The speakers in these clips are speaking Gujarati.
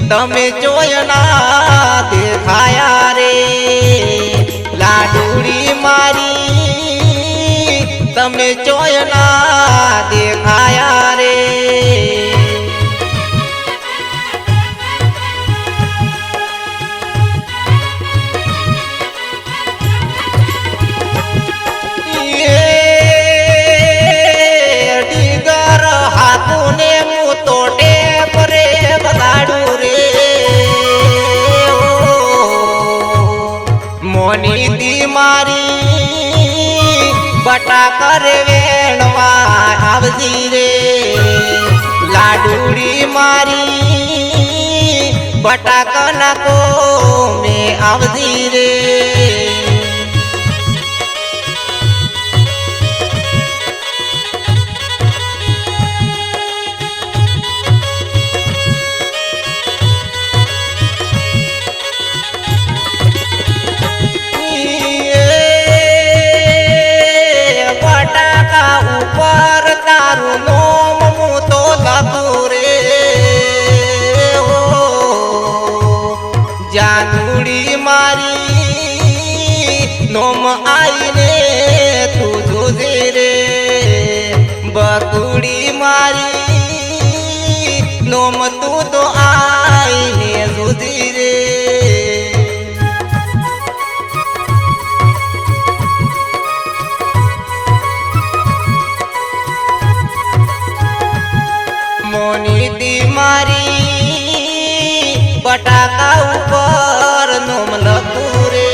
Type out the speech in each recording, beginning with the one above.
તમે જોયના દેખાયા રે લાડુડી મારી તમે જોયના દેખાયા રે બટા કરે વેણવા આવજી રે લાડુડી મારી બટા કનકો મે આવજી રે જાનુડી મારી નોમ આઈને તું જોજે રે બકુડી મારી નોમ તું તો આઈને જોજી રે મોનીતી મારી બટાકા ઉપર નોમ લખું રે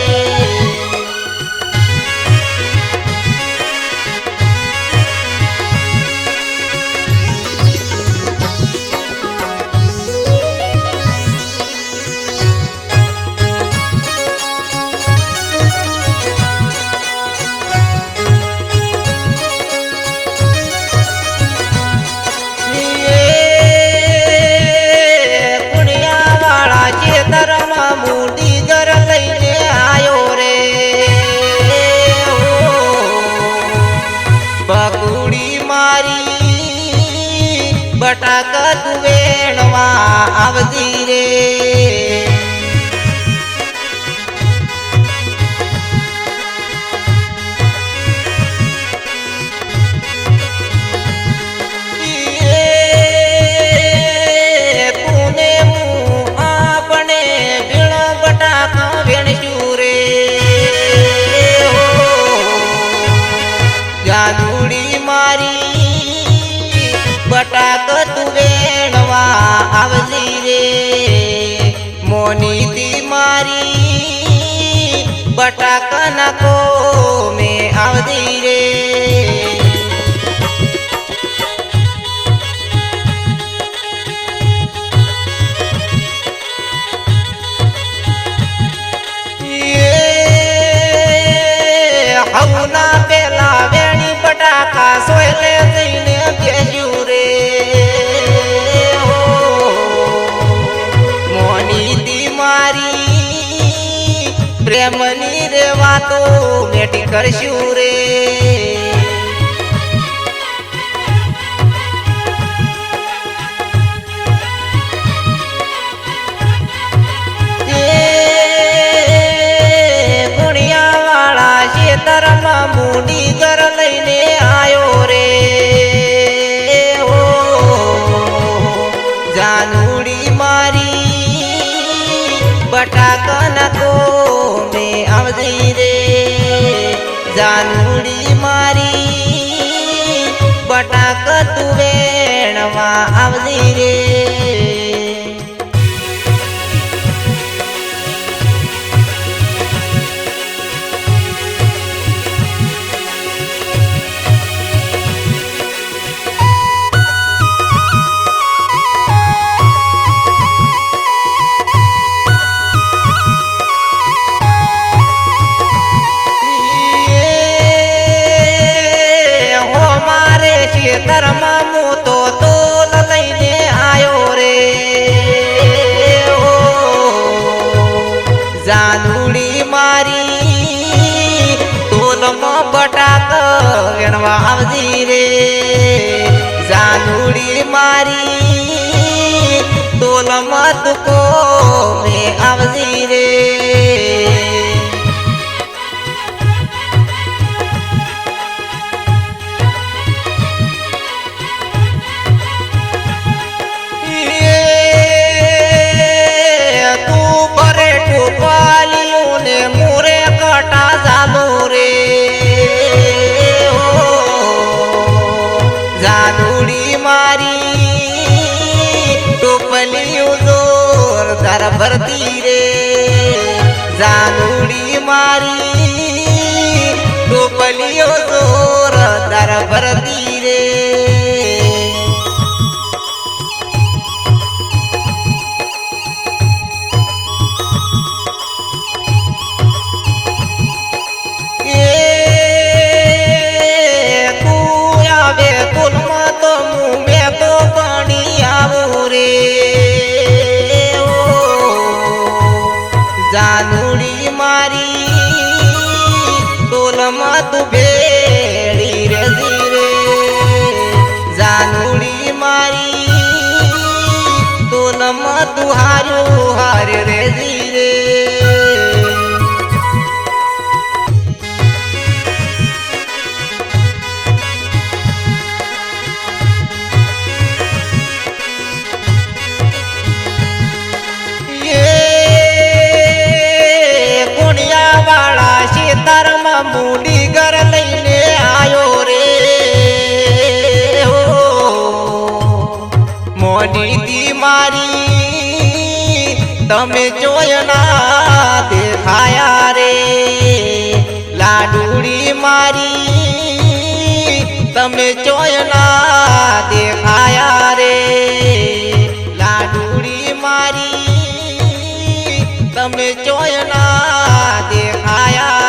બકુડી મારી બટાકા તું વેણવા આવજી રે પુને હું આપણે ભીણ બટાકા વેણશું રે જાનુડી મારી બટાક તું વેણવા આવજી રે મોનીતી મારી બટાક નાખો મે આવજી રે હવના પેલા વેણી બટાકા સોયલે જઈને બેસ્યું રે મોનીતી મારી પ્રેમની રે વાતો મેટી કરશું રે ખેતરમાં મૂડી ઘર લઈને આયો રે જાનુડી મારી બટાકા તો મે આવજી રે જાનુડી મારી બટાકા તું વેણવા આવજી રે ખેતરમાં હું તો તોલ લઈને આયો રે જાનુડી મારી તોલમાં બટાક વેણવા આવજી રે જાનુડી મારી તોલમાં મત કો મે આવજી રે भरती रे जानूड़ी मारी टोपलियो जोर दर भरती रे तू आवे कुल मत मुँह तो पानी आवो रे जानूड़ी मारी तोल मत भेड़ी रे धीरे जानूड़ी मारी तोल मत हारो हार रे धीरे मूडी घर लईने आयो रे हो मोनी दी मारी तमे जोयना देखाया रे लाडूड़ी मारी तमे जोयना देखाया रे लाडूड़ी मारी तमे जोयना देखाया